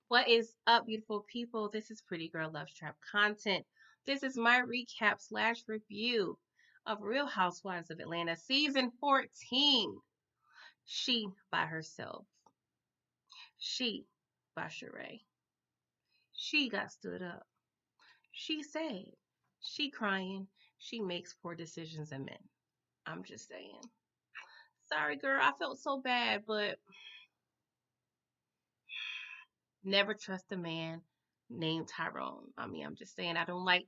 What is up, beautiful people? This is Pretty Girl Love Trap content. This is my recap slash review of Real Housewives of Atlanta season 14. She by herself. She by Sheree. She got stood up. She said, she crying. She makes poor decisions in men. I'm just saying. Sorry, girl. I felt so bad, but never trust a man named Tyrone. I mean, I'm just saying I don't like,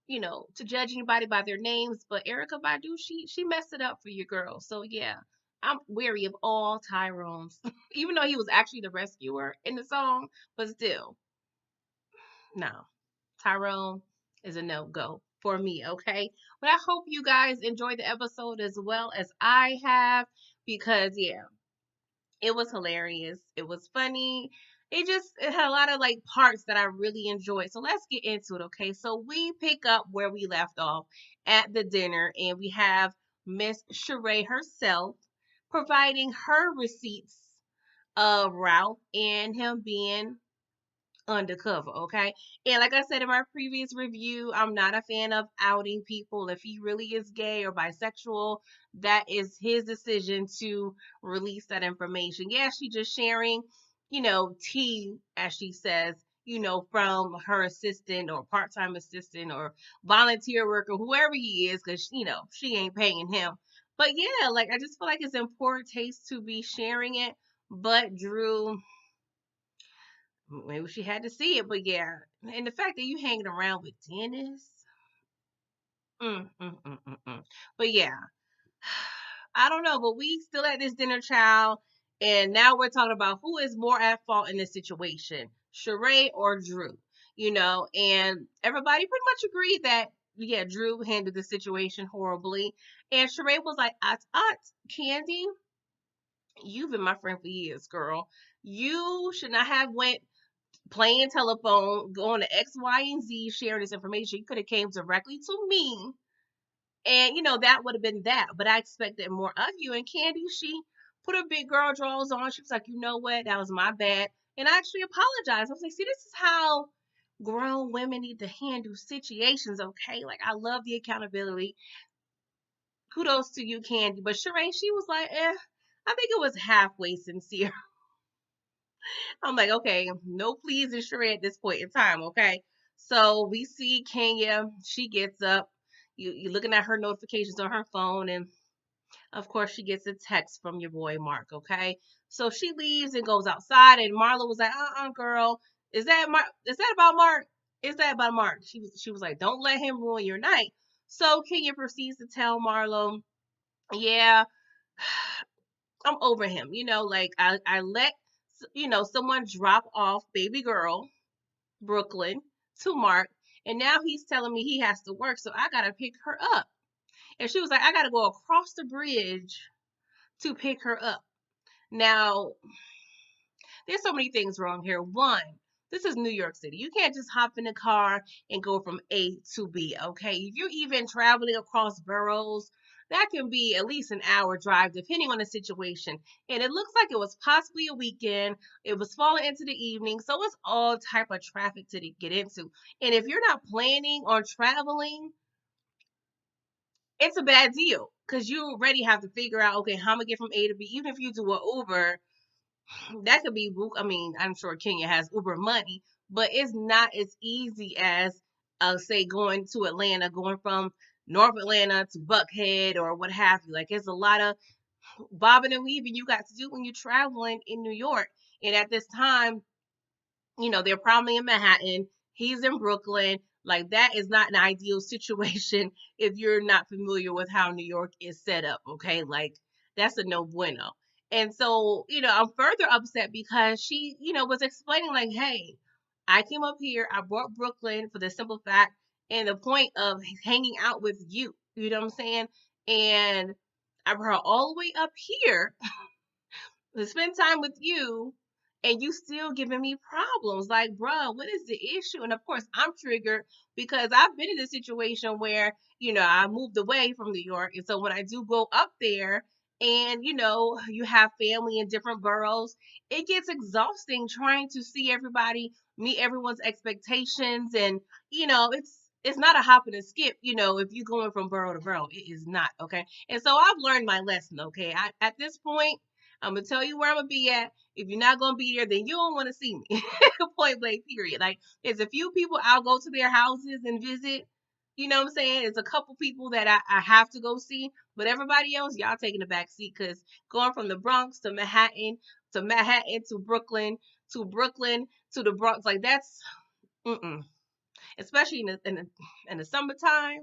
to judge anybody by their names, but Erica Badu, she messed it up for you, girl. So yeah, I'm wary of all Tyrones, even though he was actually the rescuer in the song, but still, no, Tyrone is a no go for me. Okay, but I hope you guys enjoyed the episode as well as I have because yeah, it was hilarious. It was funny. It had a lot of like parts that I really enjoyed. So let's get into it, okay? So we pick up where we left off at the dinner, and we have Miss Sheree herself providing her receipts of Ralph and him being undercover, okay? And like I said in my previous review, I'm not a fan of outing people. If he really is gay or bisexual, that is his decision to release that information. Yeah, she just sharing, tea, as she says, from her assistant or part-time assistant or volunteer worker, whoever he is, because she ain't paying him. But yeah, like I just feel like it's in poor taste to be sharing it. But Drew, maybe she had to see it, but yeah. And the fact that you hanging around with Dennis. Mm, mm, mm, mm, mm. But yeah, I don't know, but we still at this dinner, child. And now we're talking about who is more at fault in this situation, Sheree or Drew, and everybody pretty much agreed that, yeah, Drew handled the situation horribly. And Sheree was like, Candy, you've been my friend for years, girl. You should not have went playing telephone, going to X, Y, and Z, sharing this information. You could have came directly to me, and that would have been that. But I expected more of you. And Candy, she put her big girl drawers on. She was like, you know what, that was my bad, and I actually apologized. I was like, see, this is how grown women need to handle situations. Okay, like I love the accountability. Kudos to you, Candy. But Sheree, she was like, I think it was halfway sincere. I'm like, okay, no pleas and Sheree at this point in time, okay? So we see Kenya, she gets up. You're looking at her notifications on her phone, and of course she gets a text from your boy Mark, okay? So she leaves and goes outside, and Marla was like, girl, is that about Mark? Is that about Mark? She was like, don't let him ruin your night. So Kenya proceeds to tell Marlo, yeah, I'm over him. Like I let someone drop off baby girl Brooklyn to Mark, and now he's telling me he has to work, so I gotta pick her up. And she was like, I gotta go across the bridge to pick her up. Now, there's so many things wrong here. One, this is New York City. You can't just hop in a car and go from A to B, okay? If you're even traveling across boroughs, that can be at least an hour drive, depending on the situation. And it looks like it was possibly a weekend. It was falling into the evening, so it's all type of traffic to get into. And if you're not planning on traveling, it's a bad deal because you already have to figure out, okay, how I'm gonna get from A to B. Even if you do an Uber, that could be, I mean, I'm sure Kenya has Uber money, but it's not as easy as, say, going to Atlanta, going from North Atlanta to Buckhead or what have you. Like, it's a lot of bobbing and weaving you got to do when you're traveling in New York. And at this time, they're probably in Manhattan. He's in Brooklyn. Like, that is not an ideal situation if you're not familiar with how New York is set up. Okay. Like, that's a no bueno. And so, I'm further upset because she, was explaining, like, hey, I came up here, I brought Brooklyn for the simple fact and the point of hanging out with you. You know what I'm saying? And I brought her all the way up here to spend time with you, and you still giving me problems. Like, bruh, what is the issue? And of course, I'm triggered because I've been in a situation where, I moved away from New York. And so when I do go up there and, you have family in different boroughs, it gets exhausting trying to see everybody, meet everyone's expectations. And, it's not a hop and a skip, if you're going from borough to borough. It is not, okay? And so I've learned my lesson, okay? At this point, I'm gonna tell you where I'm gonna be at. If you're not gonna be there, then you don't want to see me. Point blank, period. Like, there's a few people I'll go to their houses and visit. You know what I'm saying? There's a couple people that I have to go see, but everybody else, y'all taking the back seat because going from the Bronx to Manhattan to Brooklyn to the Bronx, like that's, especially in the summertime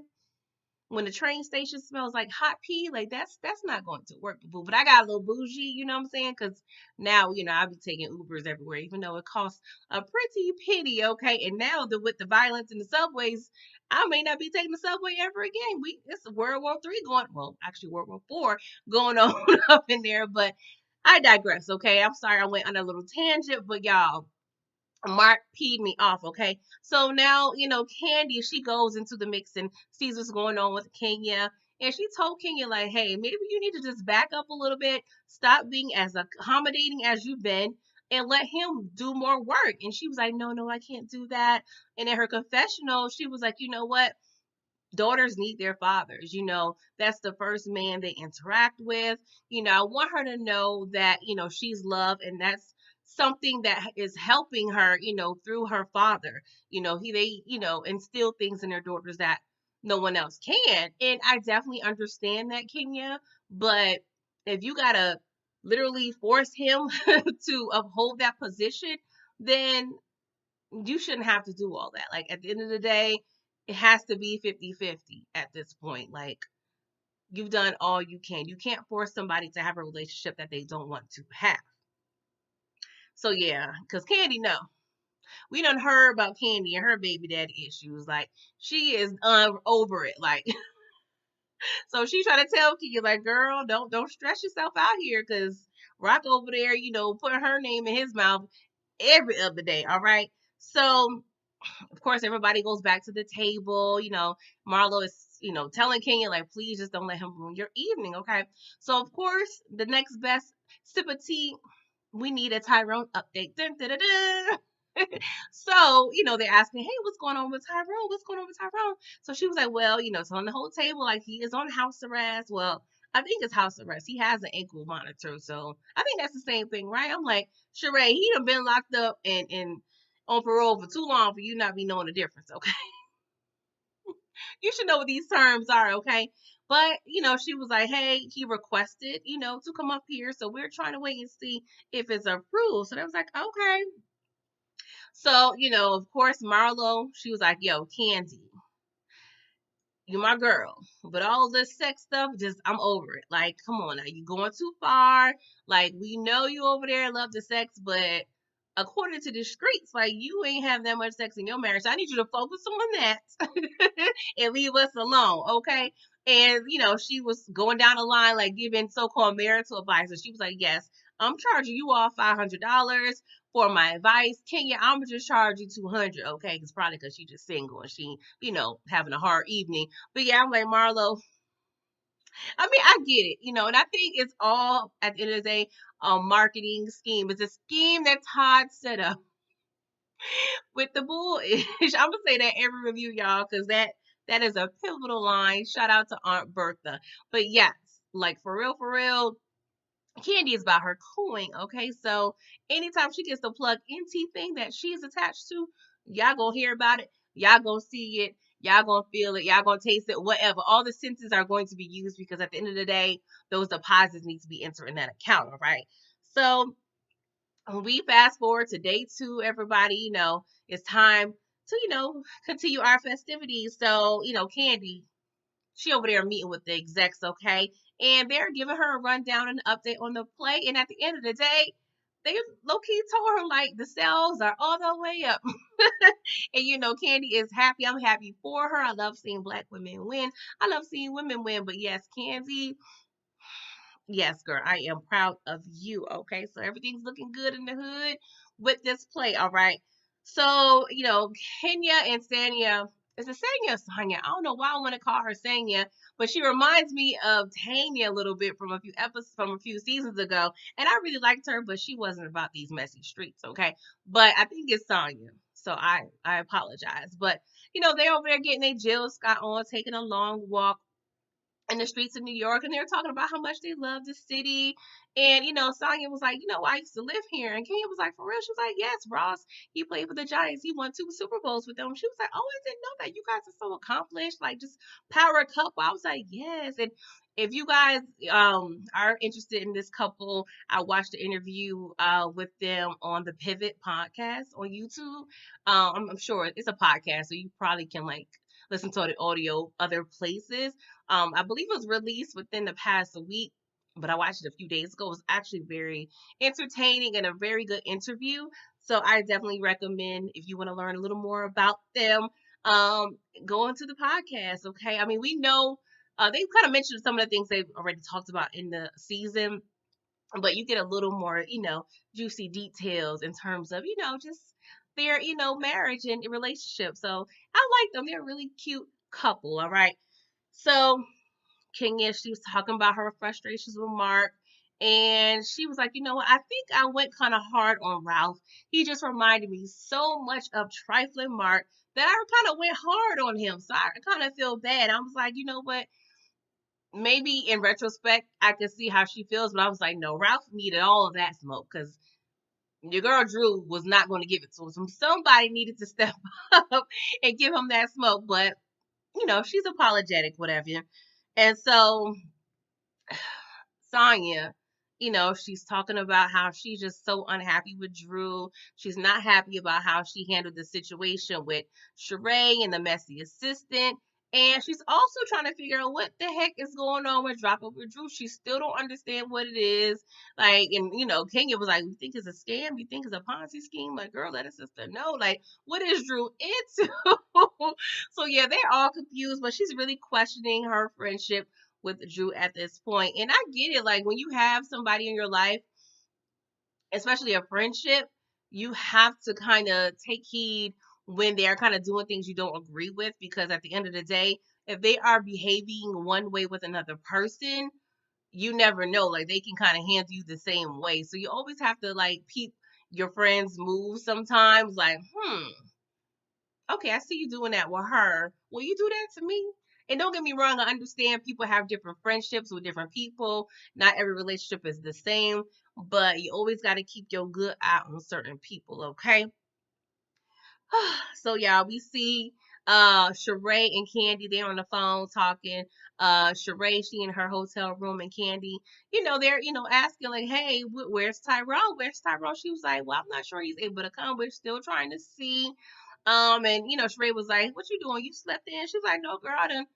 when the train station smells like hot pee, like that's not going to work, boo. But I got a little bougie, you know what I'm saying? Because now, I'll be taking Ubers everywhere, even though it costs a pretty penny, okay? And now with the violence in the subways, I may not be taking the subway ever again. It's World War III going, well, actually World War IV going on up in there, but I digress, okay? I'm sorry I went on a little tangent, but y'all, Mark peed me off, okay? So now, Candy, she goes into the mix and sees what's going on with Kenya. And she told Kenya, like, hey, maybe you need to just back up a little bit, stop being as accommodating as you've been, and let him do more work. And she was like, no, no, I can't do that. And in her confessional, she was like, you know what? Daughters need their fathers. That's the first man they interact with. I want her to know that, she's loved, and that's something that is helping her, through her father. They, instill things in their daughters that no one else can. And I definitely understand that, Kenya. But if you gotta literally force him to uphold that position, then you shouldn't have to do all that. Like, at the end of the day, it has to be 50-50 at this point. Like, you've done all you can. You can't force somebody to have a relationship that they don't want to have. So yeah, because Candy, no. We done heard about Candy and her baby daddy issues. Like, she is over it. Like, so she trying to tell Kenya, like, girl, don't stress yourself out here, because Rock over there, putting her name in his mouth every other day. All right. So of course, everybody goes back to the table. Marlo is, telling Kenya, like, please just don't let him ruin your evening, okay? So, of course, the next best sip of tea, we need a Tyrone update. Dun, dun, dun, dun. So, they're asking, hey, what's going on with Tyrone? What's going on with Tyrone? So she was like, well, it's on the whole table, like, he is on house arrest. Well, I think it's house arrest. He has an ankle monitor. So I think that's the same thing, right? I'm like, Sheree, he done been locked up and on parole for too long for you not be knowing the difference, okay? You should know what these terms are, okay? But, she was like, hey, he requested, to come up here. So we're trying to wait and see if it's approved. So they was like, okay. So, of course, Marlo, she was like, yo, Candy, you my girl. But all this sex stuff, just I'm over it. Like, come on now, you going too far. Like, we know you over there love the sex, but according to the streets, like, you ain't have that much sex in your marriage. So I need you to focus on that and leave us alone, okay? And she was going down the line, like, giving so-called marital advice. So she was like, yes, I'm charging you all $500 for my advice. Kenya, I'm gonna just charge you 200, okay? It's probably because she's just single and she, having a hard evening. But yeah, I'm like, Marlo, I mean, I get it, and I think it's all, at the end of the day, a marketing scheme. It's a scheme that Todd set up with the bullish. I'm gonna say that every review, y'all, because that is a pivotal line. Shout out to Aunt Bertha. But yes, like, for real, Candy is about her coin, okay? So anytime she gets the plug NT thing that she's attached to, y'all gonna hear about it, y'all gonna see it, y'all gonna feel it, y'all gonna taste it, whatever. All the senses are going to be used because at the end of the day, those deposits need to be entered in that account, all right? So when we fast forward to day 2, everybody, it's time to, continue our festivities. So, Candy, she over there meeting with the execs, okay? And they're giving her a rundown and update on the play. And at the end of the day, they low-key told her like the sales are all the way up. And Candy is happy. I'm happy for her. I love seeing black women win. I love seeing women win. But yes, Candy, yes, girl, I am proud of you. Okay, so everything's looking good in the hood with this play. All right. So, Kenya and Sanya, is it Sanya or Sonya? I don't know why I want to call her Sanya, but she reminds me of Tanya a little bit from a few episodes from a few seasons ago. And I really liked her, but she wasn't about these messy streets, okay? But I think it's Sonya. So I apologize. But they're over there getting their Jill Scott on, taking a long walk in the streets of New York, and they're talking about how much they love the city. And Sonya was like, I used to live here. And Kenya was like, for real? She was like, yes, Ross. He played for the Giants. He won 2 Super Bowls with them. She was like, oh, I didn't know that. You guys are so accomplished, like just power couple. I was like, yes. And if you guys are interested in this couple, I watched the interview with them on the Pivot podcast on YouTube. I'm sure it's a podcast, so you probably can like listen to the audio other places. I believe it was released within the past week, but I watched it a few days ago. It was actually very entertaining and a very good interview. So I definitely recommend if you want to learn a little more about them, go into the podcast. Okay. I mean, we know they've kind of mentioned some of the things they've already talked about in the season, but you get a little more, juicy details in terms of, just their, marriage and relationship. So I like them. They're a really cute couple. All right. So Kenya, she was talking about her frustrations with Mark. And she was like, you know what? I think I went kind of hard on Ralph. He just reminded me so much of trifling Mark that I kind of went hard on him. So I kind of feel bad. I was like, you know what? Maybe in retrospect, I could see how she feels. But I was like, no, Ralph needed all of that smoke because your girl Drew was not going to give it to him. Somebody needed to step up and give him that smoke. But, she's apologetic, whatever. And so Sonya, she's talking about how she's just so unhappy with Drew. She's not happy about how she handled the situation with Sheree and the messy assistant. And she's also trying to figure out what the heck is going on with Drop Over Drew. She still don't understand what it is. Like, and Kenya was like, you think it's a scam? You think it's a Ponzi scheme? Like, girl, let us sister know. Like, what is Drew into? So yeah, they're all confused, but she's really questioning her friendship with Drew at this point. And I get it. Like when you have somebody in your life, especially a friendship, you have to kind of take heed when they're kind of doing things you don't agree with, because at the end of the day, if they are behaving one way with another person, you never know. Like they can kind of handle you the same way. So you always have to like peep your friends' moves sometimes. Like, okay, I see you doing that with her. Will you do that to me? And don't get me wrong, I understand people have different friendships with different people. Not every relationship is the same, but you always got to keep your good eye on certain people, okay? So yeah, we see Sheree and Candy, they're on the phone talking. Sheree, she in her hotel room, and Candy, they're asking like, hey, where's Tyrone? Where's Tyrone? She was like, well, I'm not sure he's able to come. We're still trying to see. And Sheree was like, what you doing? You slept in? She's like, no, girl, I done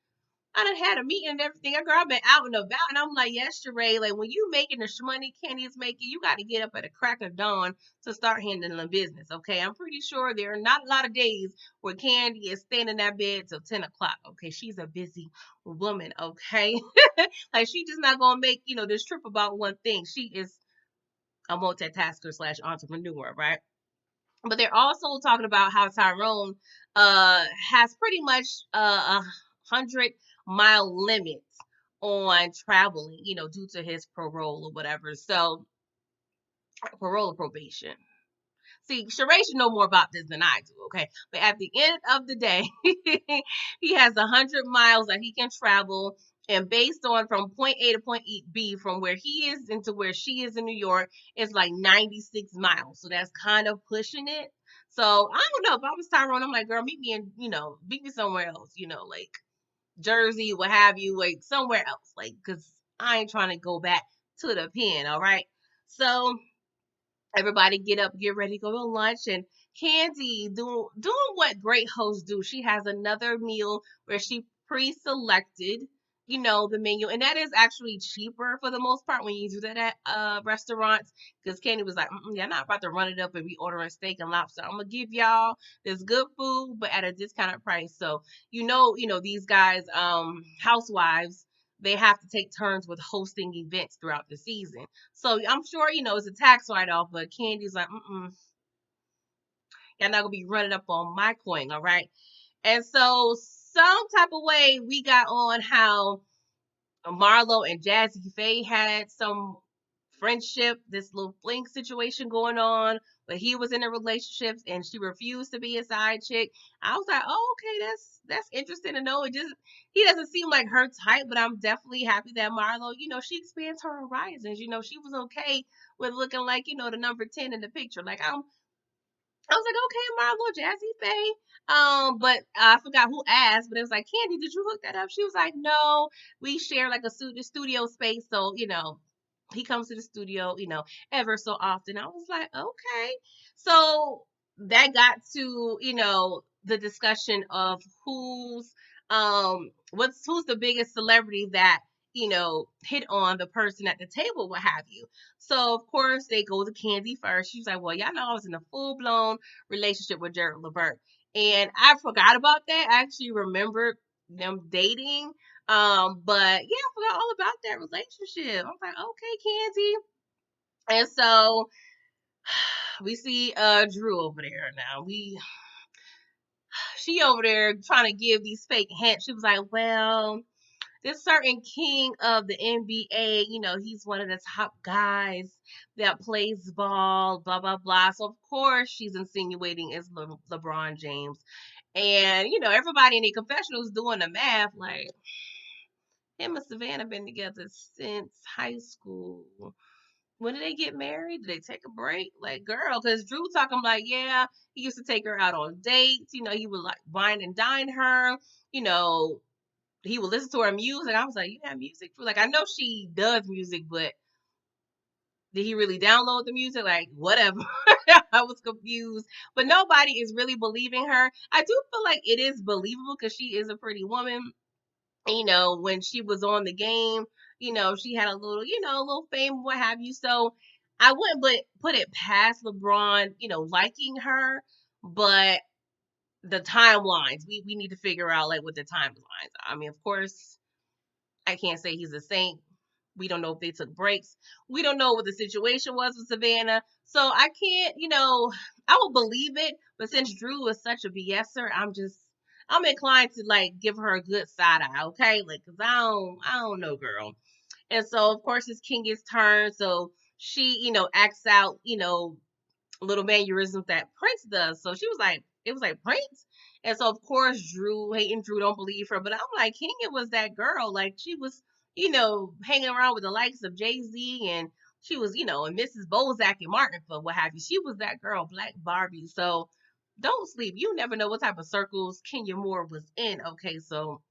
had a meeting and everything. Girl, I've been out and about. And I'm like, yes, Sheree, like when you making the money Candy is making, you got to get up at the crack of dawn to start handling the business. Okay. I'm pretty sure there are not a lot of days where Candy is staying in that bed till 10 o'clock. Okay. She's a busy woman. Okay. Like she just not going to make, this trip about one thing. She is a multitasker slash entrepreneur, right? But they're also talking about how Tyrone has pretty much 100-mile limit on traveling, due to his parole or whatever. So parole or probation. See, Sheree should know more about this than I do, okay? But at the end of the day, he has 100 miles that he can travel. And based on from point A to point B, from where he is into where she is in New York, it's like 96 miles. So that's kind of pushing it. So I don't know. If I was Tyrone, I'm like, girl, meet me somewhere else, like Jersey, what have you, like somewhere else. Like, because I ain't trying to go back to the pen, all right? So everybody get up, get ready, go to lunch, and Candy doing what great hosts do. She has another meal where she pre-selected, the menu, and that is actually cheaper for the most part when you do that at restaurants. Because Candy was like, yeah, I'm not about to run it up and be ordering steak and lobster. I'm gonna give y'all this good food, but at a discounted price. So these guys, housewives, they have to take turns with hosting events throughout the season. So I'm sure it's a tax write off, but Candy's like, y'all not gonna be running up on my coin, all right? And so some type of way we got on how Marlo and Jazzy Faye had some friendship, this little fling situation going on, but he was in a relationship and she refused to be a side chick. I was like, oh, okay, that's interesting to know. It just he doesn't seem like her type, but I'm definitely happy that Marlo, she expands her horizons. She was okay with looking like, the number 10 in the picture. Like I was like, okay, Marlo, Jazzy Faye. But I forgot who asked, but it was like, Candy, did you hook that up? She was like, no, we share like a studio space. So, he comes to the studio, ever so often. I was like, okay. So that got to, the discussion of who's the biggest celebrity that, hit on the person at the table, what have you. So of course they go to Candy first. She's like, well, y'all know I was in a full blown relationship with Jared Levert. And I forgot about that. I actually remembered them dating. But yeah, I forgot all about that relationship. I was like, okay, Candy. And so we see Drew over there now. She over there trying to give these fake hints. She was like, well, this certain king of the NBA, he's one of the top guys that plays ball, blah, blah, blah. So, of course, she's insinuating it's LeBron James. And, everybody in the confessional was doing the math like, him and Savannah been together since high school. When did they get married? Did they take a break? Like, girl, because Drew talking like, yeah, he used to take her out on dates. He would like wine and dine her. You know, he would listen to her music. I was like, you have music? Like, I know she does music, but did he really download the music? Like, whatever. I was confused. But nobody is really believing her. I do feel like it is believable because she is a pretty woman. When she was on the game, she had a little fame, what have you. So I wouldn't put it past LeBron, liking her, but the timelines, we need to figure out like what the timelines. I mean, of course, I can't say he's a saint. We don't know if they took breaks. We don't know what the situation was with Savannah. So I can't, I would believe it, but since Drew is such a BSer, I'm inclined to like give her a good side eye, okay? Like, cause I don't know, girl. And so of course it's Kinga's turn. So she, acts out, little mannerisms that Prince does. So she was like, it was like Prince. And so of course Drew, hating Drew, don't believe her. But I'm like, Kinga was that girl. Like she was, hanging around with the likes of Jay-Z and she was, and Mrs. Bozak and Martin for what have you. She was that girl, Black Barbie. So don't sleep. You never know what type of circles Kenya Moore was in. Okay, so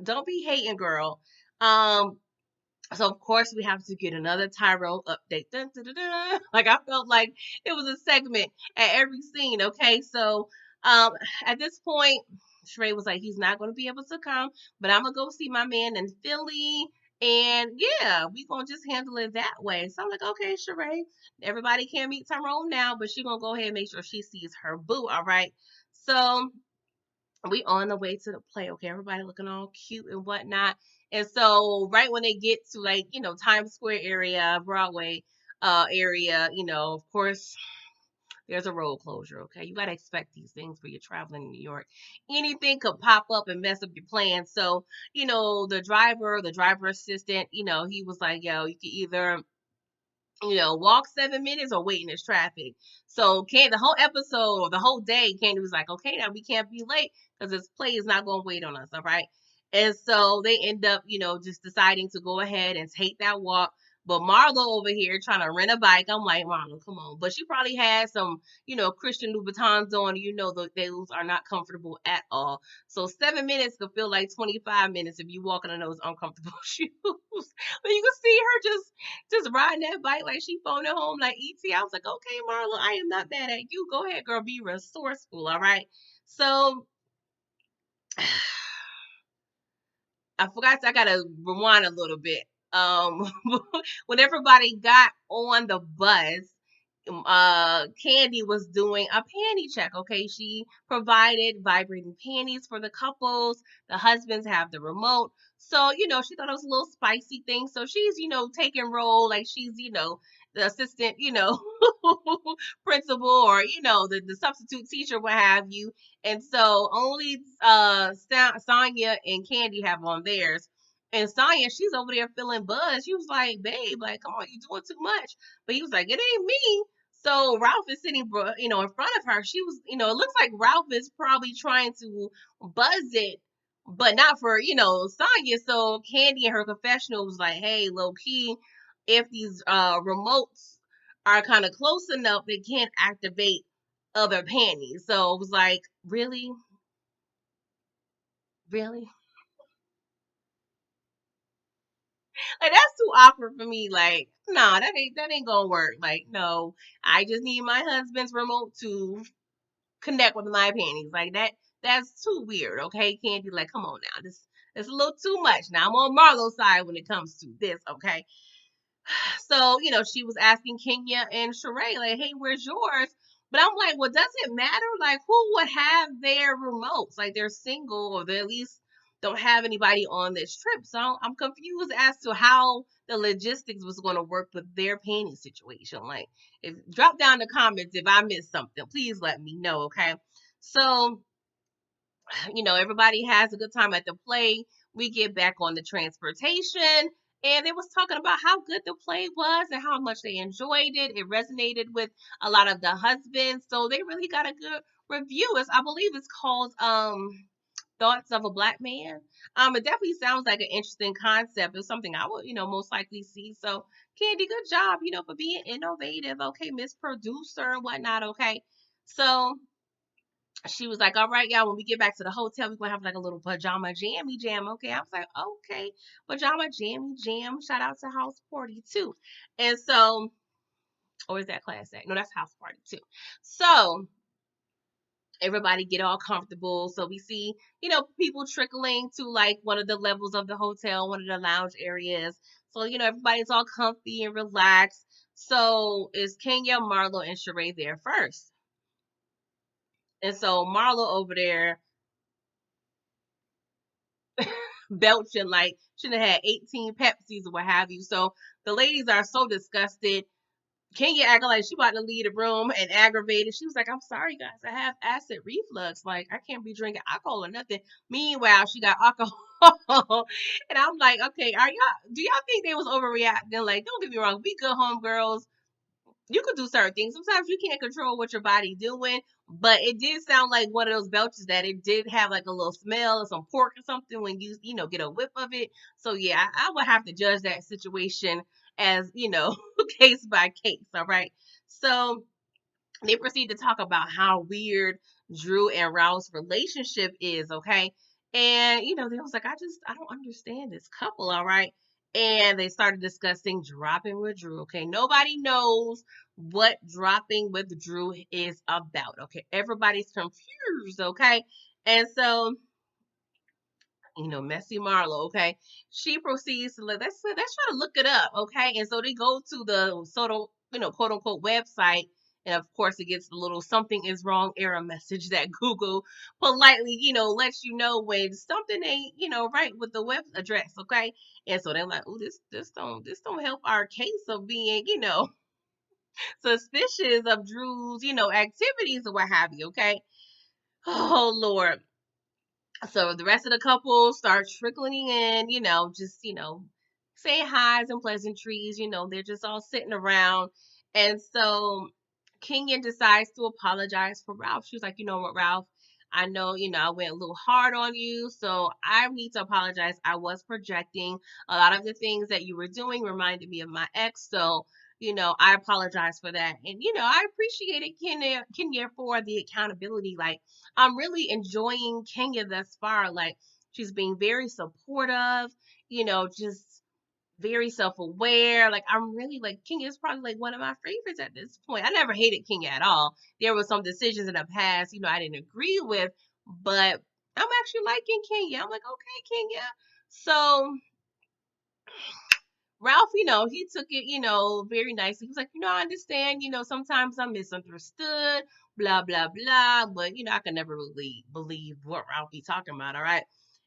don't be hating, girl. Um, so of course we have to get another Tyrone update. Dun, dun, dun, dun. Like I felt like it was a segment at every scene. Okay, so at this point, Sheree was like, he's not going to be able to come, but I'm gonna go see my man in Philly, and yeah, we gonna just handle it that way. So I'm like, okay, Sheree, everybody can meet Tyrone now, but she gonna go ahead and make sure she sees her boo. All right, so we on the way to the play. Okay, everybody looking all cute and whatnot. And so right when they get to like, Times Square area, Broadway area, of course there's a road closure. Okay. You gotta expect these things when you're traveling in New York. Anything could pop up and mess up your plans. So, the driver assistant, he was like, yo, you can either walk 7 minutes or wait in this traffic. So the whole episode or the whole day, Candy was like, okay, now we can't be late because this play is not going to wait on us. All right. And so they end up, just deciding to go ahead and take that walk. But Marlo over here trying to rent a bike. I'm like, Marlo, come on. But she probably had some, Christian Louboutins on. Those are not comfortable at all. So 7 minutes could feel like 25 minutes if you walking in those uncomfortable shoes. But you can see her just riding that bike like she phoning home like ET. I was like, okay, Marlo, I am not mad at you. Go ahead, girl, be resourceful, all right? So I forgot. I gotta rewind a little bit. When everybody got on the bus, Candy was doing a panty check. Okay, she provided vibrating panties for the couples. The husbands have the remote, so she thought it was a little spicy thing. So she's taking role like she's the assistant, principal, or the substitute teacher, what have you. And so only Sonya and Candy have on theirs. And Sonya, she's over there feeling buzzed. She was like, "Babe, like, come on, you doing too much." But he was like, "It ain't me." So Ralph is sitting, in front of her. She was, it looks like Ralph is probably trying to buzz it, but not for, Sonya. So Candy in her confessional was like, "Hey, low key, if these remotes are kind of close enough, they can't activate other panties." So it was like, really, really, like that's too awkward for me. Like, nah, that ain't gonna work. Like, no, I just need my husband's remote to connect with my panties. Like that's too weird. Okay, Candy, like, come on now, this a little too much. Now I'm on Marlo's side when it comes to this. Okay, so she was asking Kenya and Sheree, like, "Hey, where's yours?" But I'm like, well, does it matter? Like, who would have their remotes? Like, they're single, or they at least don't have anybody on this trip. So I'm confused as to how the logistics was going to work with their painting situation. Like, if drop down the comments if I missed something, please let me know. Okay, so everybody has a good time at the play. We get back on the transportation, and they was talking about how good the play was and how much they enjoyed it. It resonated with a lot of the husbands, so they really got a good review. I believe it's called Thoughts of a Black Man. It definitely sounds like an interesting concept. It's something I would, most likely see. So, Candy, good job, for being innovative. Okay, Miss Producer and whatnot. Okay, so she was like, "All right, y'all, when we get back to the hotel, we're gonna have like a little pajama jammy jam." Okay. I was like, "Okay, pajama jammy jam." Shout out to House Party too. And so, or is that Class Act? No, that's House Party too. So everybody get all comfortable. So we see, people trickling to like one of the levels of the hotel, one of the lounge areas. So, everybody's all comfy and relaxed. So is Kenya, Marlo, and Sheree there first. And so Marlo over there belching like should have had 18 Pepsis or what have you. So the ladies are so disgusted. Kenya acting like she about to leave the room and aggravated. She was like, "I'm sorry, guys. I have acid reflux. Like, I can't be drinking alcohol or nothing." Meanwhile, she got alcohol. And I'm like, "Okay, do y'all think they was overreacting? Like, don't get me wrong. We good homegirls, you could do certain things. Sometimes you can't control what your body doing, but it did sound like one of those belches that it did have like a little smell of some pork or something when you get a whiff of it. So yeah, I would have to judge that situation as case by case. All right. So they proceed to talk about how weird Drew and Ralph's relationship is, okay? And they was like, I don't understand this couple, all right? And they started discussing dropping with Drew. Okay, nobody knows what dropping with Drew is about. Okay, everybody's confused. Okay, and so Messy Marlowe, okay? She proceeds to let's try to look it up, okay? And so they go to the quote unquote website, and of course it gets the little something is wrong error message that Google politely, lets you know when something ain't, right with the web address, okay? And so they're like, "Oh, this don't help our case of being, suspicious of Drew's, activities or what have you, okay?" Oh Lord. So the rest of the couple start trickling in, just, saying highs and pleasantries, they're just all sitting around. And so Kenyon decides to apologize for Ralph. She was like, "You know what, Ralph? I know, I went a little hard on you, so I need to apologize. I was projecting. A lot of the things that you were doing reminded me of my ex, so I apologize for that. And I appreciated Kenya for the accountability. Like, I'm really enjoying Kenya thus far. Like, she's being very supportive, just very self-aware. Like, I'm really like Kenya is probably like one of my favorites at this point. I never hated Kenya at all. There were some decisions in the past, I didn't agree with, but I'm actually liking Kenya. I'm like, okay, Kenya. So Ralph, he took it, very nicely. He was like, I understand, sometimes I'm misunderstood, blah, blah, blah. But, I can never really believe what Ralph be talking about. All right.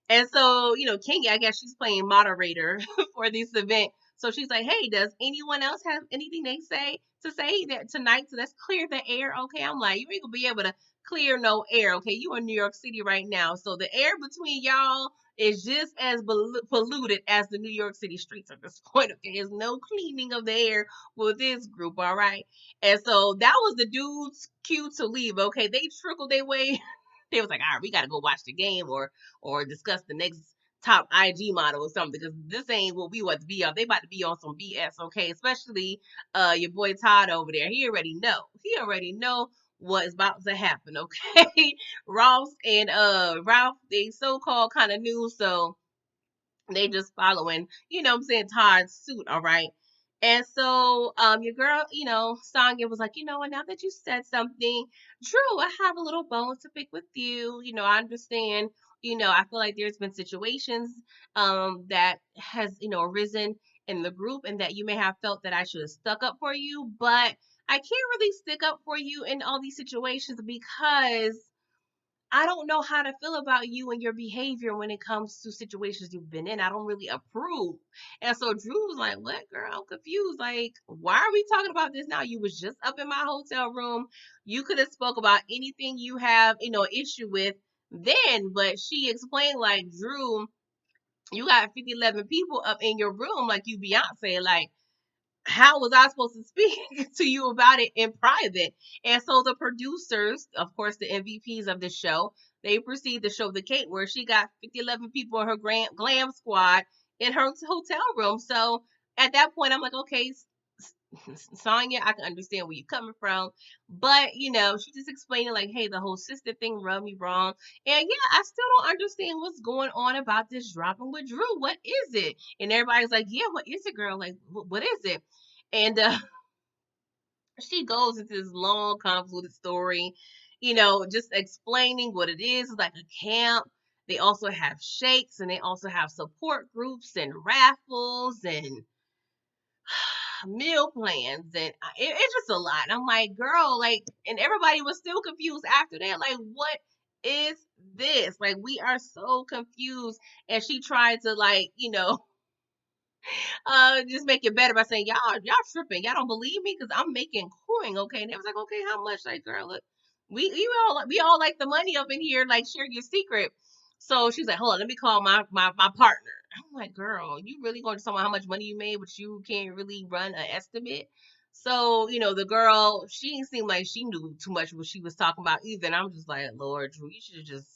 And so, Kenya, I guess she's playing moderator for this event. So she's like, hey, does anyone else have anything they say that tonight? So let's clear the air. Okay. I'm like, you ain't gonna be able to clear no air. Okay. You in New York City right now. So the air between y'all is just as polluted as the New York City streets at this point. Okay, there's no cleaning of the air with this group, all right. And so that was the dude's cue to leave. Okay, they trickled their way. They was like, all right, we gotta go watch the game or discuss the next top IG model or something because this ain't what we want to be on. They about to be on some BS, okay? Especially your boy Todd over there. He already know. He already know what is about to happen, okay? Ross and Ralph, they so-called kind of knew, so they just following, what I'm saying, Todd's suit, all right. And so your girl, Sonya was like, what, now that you said something, Drew, I have a little bone to pick with you. I understand, I feel like there's been situations that has, arisen in the group and that you may have felt that I should have stuck up for you, but I can't really stick up for you in all these situations because I don't know how to feel about you and your behavior when it comes to situations you've been in. I don't really approve. And so Drew was like, what, girl? I'm confused. Like, why are we talking about this now? You was just up in my hotel room. You could have spoke about anything you have, issue with then. But she explained, like, Drew, you got 11 people up in your room like you Beyonce. Like, how was I supposed to speak to you about it in private? And so the producers, of course, the MVPs of the show, they proceed to show the Kate where she got 11 people in her glam squad in her hotel room. So at that point, I'm like, okay, Sonya, I can understand where you're coming from. But, she just explained it like, hey, the whole sister thing rubbed me wrong. And yeah, I still don't understand what's going on about this dropping with Drew. What is it? And everybody's like, yeah, what is it, girl? Like, what is it? And she goes into this long, convoluted story, just explaining what it is. It's like a camp. They also have shakes and they also have support groups and raffles and meal plans. And it's just a lot. And I'm like, girl, like, and everybody was still confused after that. Like, what is this? Like, we are so confused. And she tried to, like, just make it better by saying y'all tripping. Y'all don't believe me because I'm making coin, okay? And they was like, okay, how much? Like, girl, look, we all like the money up in here. Like, share your secret. So she's like, hold on, let me call my partner. I'm like, girl, you really going to tell me how much money you made, but you can't really run an estimate. So, the girl, she didn't seem like she knew too much what she was talking about either. And I'm just like, Lord, Drew, you should have just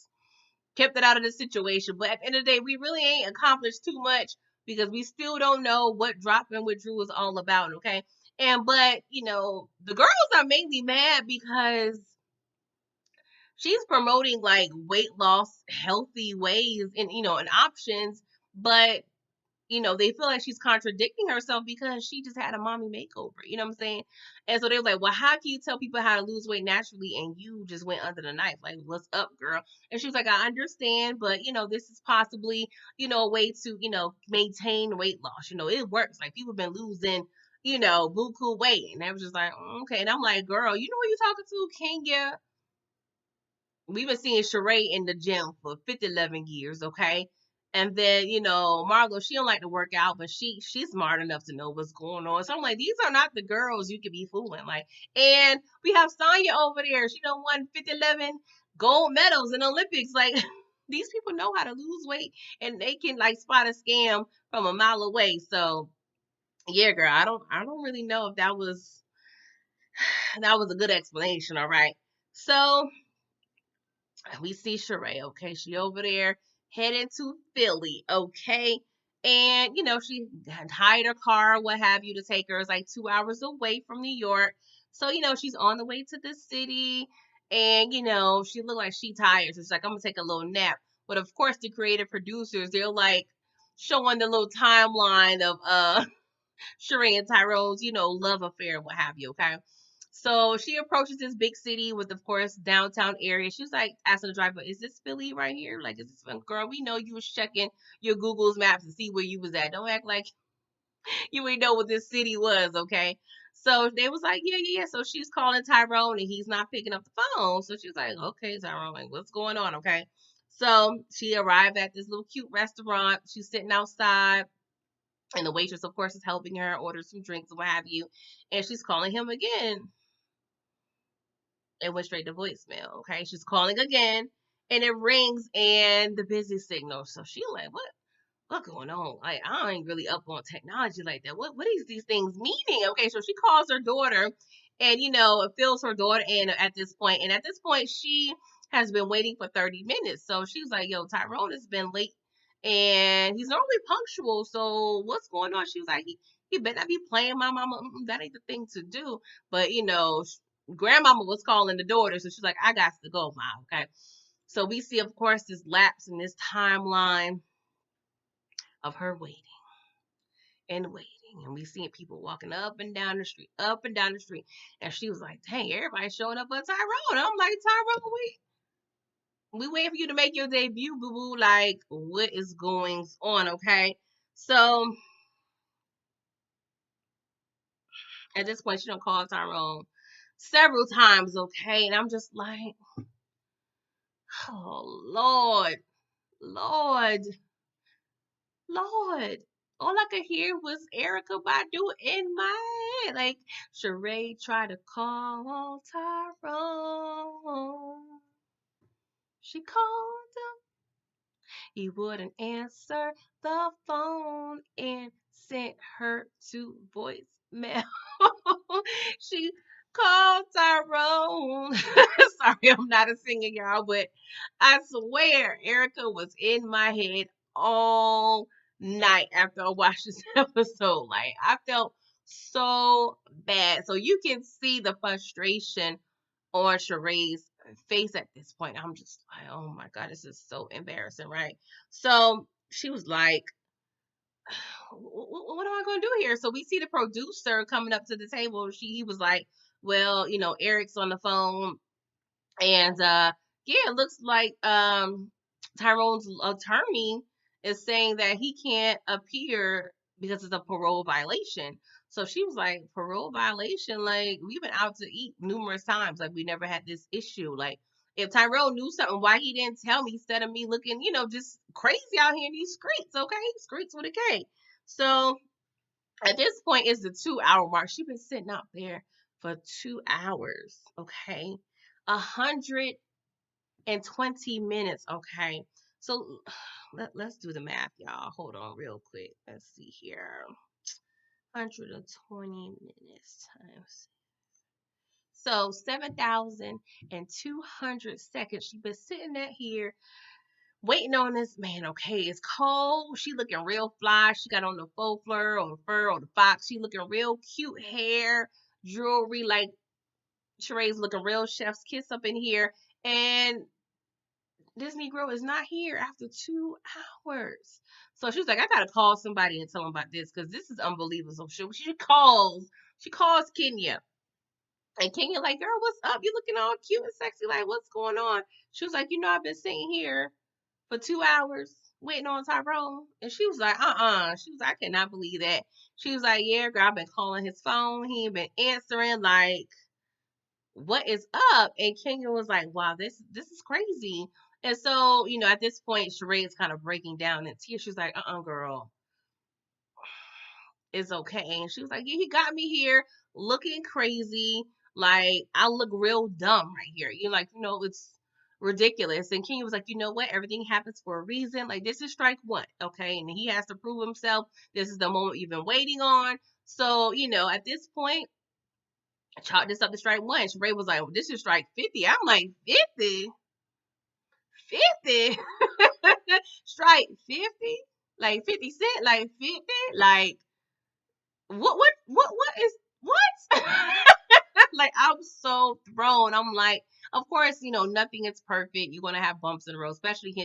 kept it out of the situation. But at the end of the day, we really ain't accomplished too much because we still don't know what dropping with Drew is all about, okay? But the girls are mainly mad because she's promoting like weight loss, healthy ways and options, but they feel like she's contradicting herself because she just had a mommy makeover. You know what I'm saying? And so they're like, well, how can you tell people how to lose weight naturally and you just went under the knife? Like, what's up, girl? And she was like, I understand, but this is possibly, a way to, maintain weight loss. It works. Like people have been losing, buku weight. And I was just like, okay. And I'm like, girl, you know who you talking to? Kenya. We've been seeing Sheree in the gym for 11 years, okay? And then, Margot, she don't like to work out, but she's smart enough to know what's going on. So I'm like, these are not the girls you could be fooling. Like, and we have Sonya over there. She done won 11 gold medals in Olympics. Like, these people know how to lose weight and they can like spot a scam from a mile away. So yeah, girl, I don't really know if that was a good explanation, all right. So we see Sheree, okay? She over there heading to Philly, okay? And, she hired a car, what have you, to take her. It's like 2 hours away from New York. So, she's on the way to the city. And, she looked like she tired. So she's like, I'm going to take a little nap. But, of course, the creative producers, they're like showing the little timeline of Sheree and Tyrone's, love affair, what have you, okay? So she approaches this big city with, of course, downtown area. She was like asking the driver, "Is this Philly right here? Like, is this girl? We know you was checking your Google's maps to see where you was at. Don't act like you ain't know what this city was, okay?" So they was like, yeah. So she's calling Tyrone and he's not picking up the phone. So she's like, okay, Tyrone, like, what's going on, okay? So she arrived at this little cute restaurant. She's sitting outside, and the waitress, of course, is helping her order some drinks and what have you. And she's calling him again. It went straight to voicemail. Okay, she's calling again, and it rings, and the busy signal. So she like, what going on? Like, I ain't really up on technology like that. What is these things meaning? Okay, so she calls her daughter, and it fills her daughter in at this point. And at this point, she has been waiting for 30 minutes. So she was like, "Yo, Tyrone has been late, and he's normally punctual. So what's going on?" She was like, "He better not be playing my mama. That ain't the thing to do." But grandmama was calling the daughter, so she's like, "I got to go, mom." Okay, so we see, of course, this lapse in this timeline of her waiting and waiting. And we seeing people walking up and down the street, up and down the street. And she was like, "Dang, everybody's showing up but Tyrone." I'm like, "Tyrone, we waiting for you to make your debut, boo boo. Like, what is going on?" Okay. So at this point, she don't call Tyrone several times, okay? And I'm just like, oh Lord, Lord, Lord. All I could hear was Erica Badu in my head. Like, Sheree tried to call Tyrone. She called him. He wouldn't answer the phone and sent her to voicemail. She called Tyrone. Sorry, I'm not a singer, y'all, but I swear Erica was in my head all night after I watched this episode. Like, I felt so bad. So you can see the frustration on Sheree's face at this point. I'm just like, oh my God, this is so embarrassing, right? So she was like, what am I going to do here? So we see the producer coming up to the table. He was like, well, Eric's on the phone, and yeah, it looks like Tyrone's attorney is saying that he can't appear because it's a parole violation. So she was like, "Parole violation? Like, we've been out to eat numerous times. Like, we never had this issue. Like, if Tyrone knew something, why he didn't tell me instead of me looking, just crazy out here in these streets, okay? Streets with a K." So at this point, it's the 2 hour mark. She's been sitting out there for 2 hours, okay? 120 minutes, okay? So let's do the math, y'all. Hold on real quick. Let's see here. 120 minutes times. So 7,200 seconds. She's been sitting out here waiting on this man. Okay, it's cold. She looking real fly. She got on the faux fur or the fox. She looking real cute hair, jewelry. Like, Sheree's looking real chef's kiss up in here. And this Negro is not here after 2 hours. So she was like, "I gotta call somebody and tell them about this because this is unbelievable." So she calls Kenya. And Kenya like, "Girl, what's up? You looking all cute and sexy. Like, what's going on?" She was like, "I've been sitting here for 2 hours waiting on Tyrone." And she was like, She was like, "I cannot believe that." She was like, "Yeah, girl, I've been calling his phone. He ain't been answering. Like, what is up?" And Kenya was like, "Wow, this is crazy." And so, at this point, Sheree is kind of breaking down in tears. She's like, girl, it's okay." And she was like, "Yeah, he got me here looking crazy. Like, I look real dumb right here. It's ridiculous." And Kenya was like, "You know what? Everything happens for a reason. Like, this is strike one, okay? And he has to prove himself. This is the moment you've been waiting on." So, at this point, I chalked this up to strike one. Sheree was like, "Well, this is strike 50." I'm like, 50? 50? Strike 50? Like 50 Cent? Like 50? Like, what is, what? Like, I'm so thrown. I'm like, of course, nothing is perfect. You're going to have bumps in the road, especially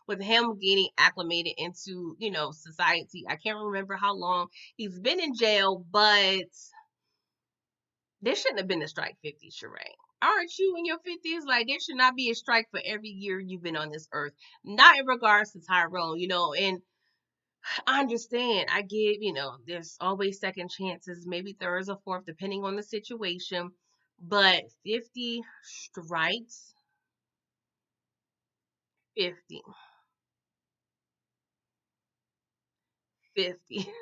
with him getting acclimated into, society. I can't remember how long he's been in jail, but There shouldn't have been a strike 50, Sheree. Aren't you in your 50s? Like, there should not be a strike for every year you've been on this earth. Not in regards to Tyrone, and I understand. I get, there's always second chances, maybe thirds or fourth, depending on the situation. But 50 strikes, 50, 50.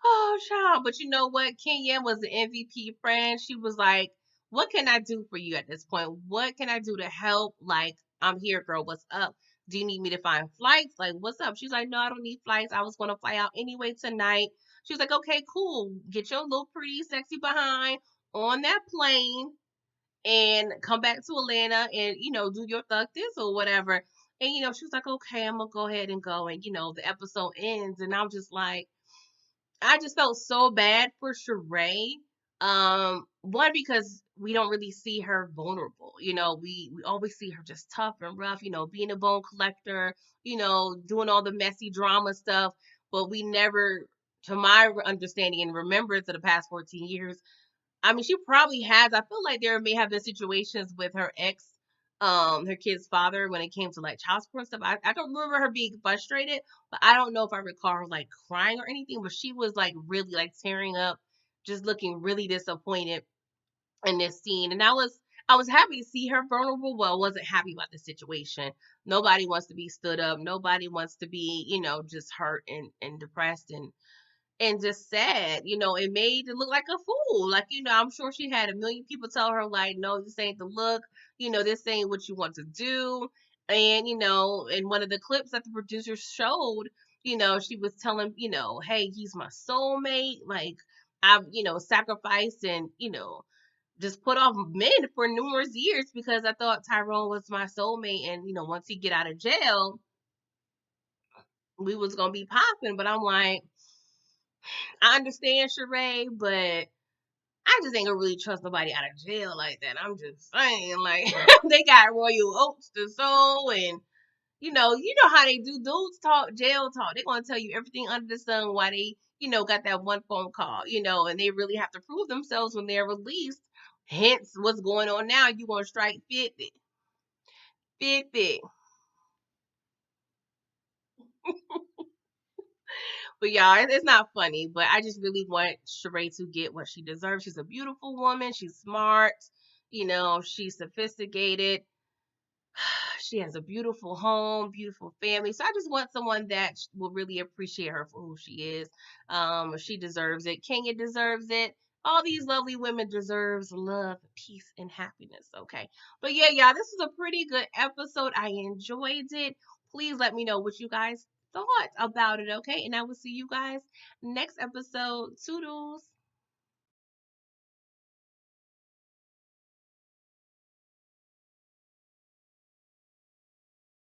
Oh, child. But you know what? Kenyan was the MVP friend. She was like, what can I do for you at this point? What can I do to help? Like, I'm here, girl. What's up? Do you need me to find flights? Like, what's up? She's like, no, I don't need flights. I was going to fly out anyway tonight. She was like, okay, cool. Get your little pretty, sexy behind on that plane and come back to Atlanta and, do your thug this or whatever. And, she was like, okay, I'm going to go ahead and go. And, the episode ends. And I'm just like, I just felt so bad for Sheree. One, because we don't really see her vulnerable. We always see her just tough and rough, being a bone collector, doing all the messy drama stuff. But we never, to my understanding and remembrance of the past 14 years, I mean, she probably has. I feel like there may have been situations with her ex, her kid's father when it came to like child support and stuff. I don't remember her being frustrated, but I don't know if I recall her like crying or anything. But she was like really like tearing up, just looking really disappointed in this scene. And I was happy to see her vulnerable. Well, I wasn't happy about the situation. Nobody wants to be stood up. Nobody wants to be, just hurt and depressed and just sad. It made it look like a fool. Like, I'm sure she had a million people tell her, like, no, this ain't the look, this ain't what you want to do. And, in one of the clips that the producers showed, she was telling, hey, he's my soulmate. Like, I've, sacrificed and, just put off men for numerous years because I thought Tyrone was my soulmate. And, once he get out of jail, we was going to be popping. But I'm like, I understand, Sheree, but I just ain't gonna really trust nobody out of jail like that. I'm just saying, like, they got royal oats to sow, and you know how they do dudes talk, jail talk. They're gonna tell you everything under the sun why they, got that one phone call, and they really have to prove themselves when they're released. Hence, what's going on now? You gonna strike 50, 50. But y'all, it's not funny, but I just really want Sheree to get what she deserves. She's a beautiful woman. She's smart. She's sophisticated. She has a beautiful home, beautiful family. So I just want someone that will really appreciate her for who she is. She deserves it. Kenya deserves it. All these lovely women deserves love, peace, and happiness. Okay. But yeah, y'all, this is a pretty good episode. I enjoyed it. Please let me know what you guys thought about it. Okay. And I will see you guys next episode. Toodles.